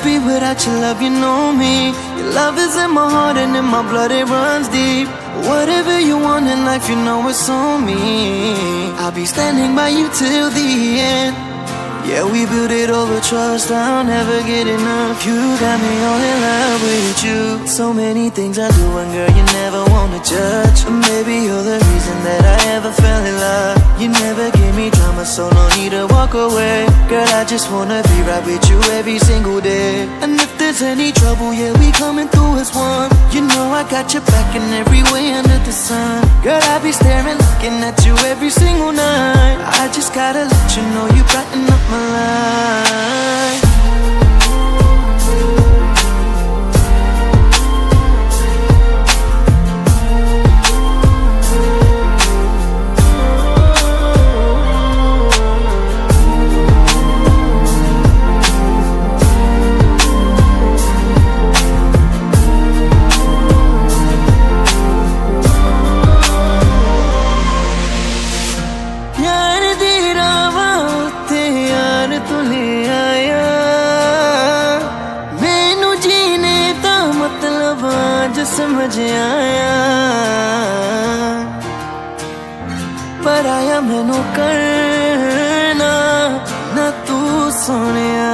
be without your love, you know me. Your love is in my heart and in my blood, it runs deep. Whatever you want in life, you know it's on me. I'll be standing by you till the end. Yeah, we built it over trust, I'll never get enough. You got me all in love with you. So many things I do, and girl, you never wanna judge. And maybe you're the reason that I ever fell in love. You never gave me drama, so no need to walk away. Girl, I just wanna be right with you every single day. And if there's any trouble, yeah, we coming through as one. You know I got your back in every way under the sun. Girl, I be staring, looking at you every single night. I just gotta let you know you brighten up my life. समझ आया पर आया मैनू करना ना तू सोनिया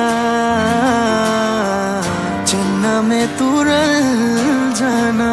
जिन्ना में तू रल जाना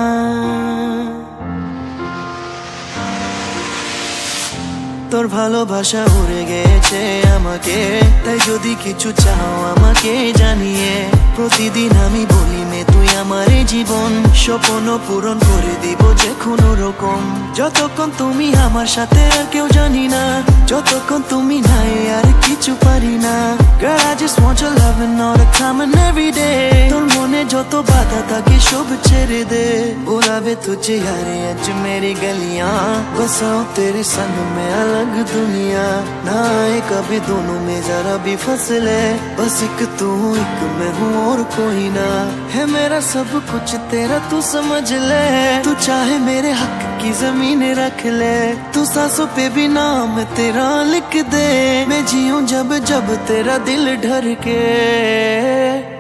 তোর ভালোবাসা উড়ে গেছে আমাকে তাই যদি কিছু চাও আমাকে জানিয়ে প্রতিদিন আমি বলি মে তুই আমার জীবন স্বপ্ন পূরণ করে দিব যে কোনো রকম যতক্ষণ তুমি আমার সাথে আর কেউ জানি না যতক্ষণ তুমি নাই আর কিছু পারি না Girl I just want your loving all the time and every day তোর মনে যত বাধা থাকে সব ছেড়ে দে बुलावे तुझे यारे आज मेरी गलियां बसाओ तेरे संग में अलग दुनिया ना आए कभी दोनों में जरा भी फसले बस एक तू एक मैं हूँ और कोई ना है मेरा सब कुछ तेरा तू समझ ले तू चाहे मेरे हक की जमीन रख ले तू सांसों पे भी नाम तेरा लिख दे मैं जीऊं जब जब तेरा दिल ढर के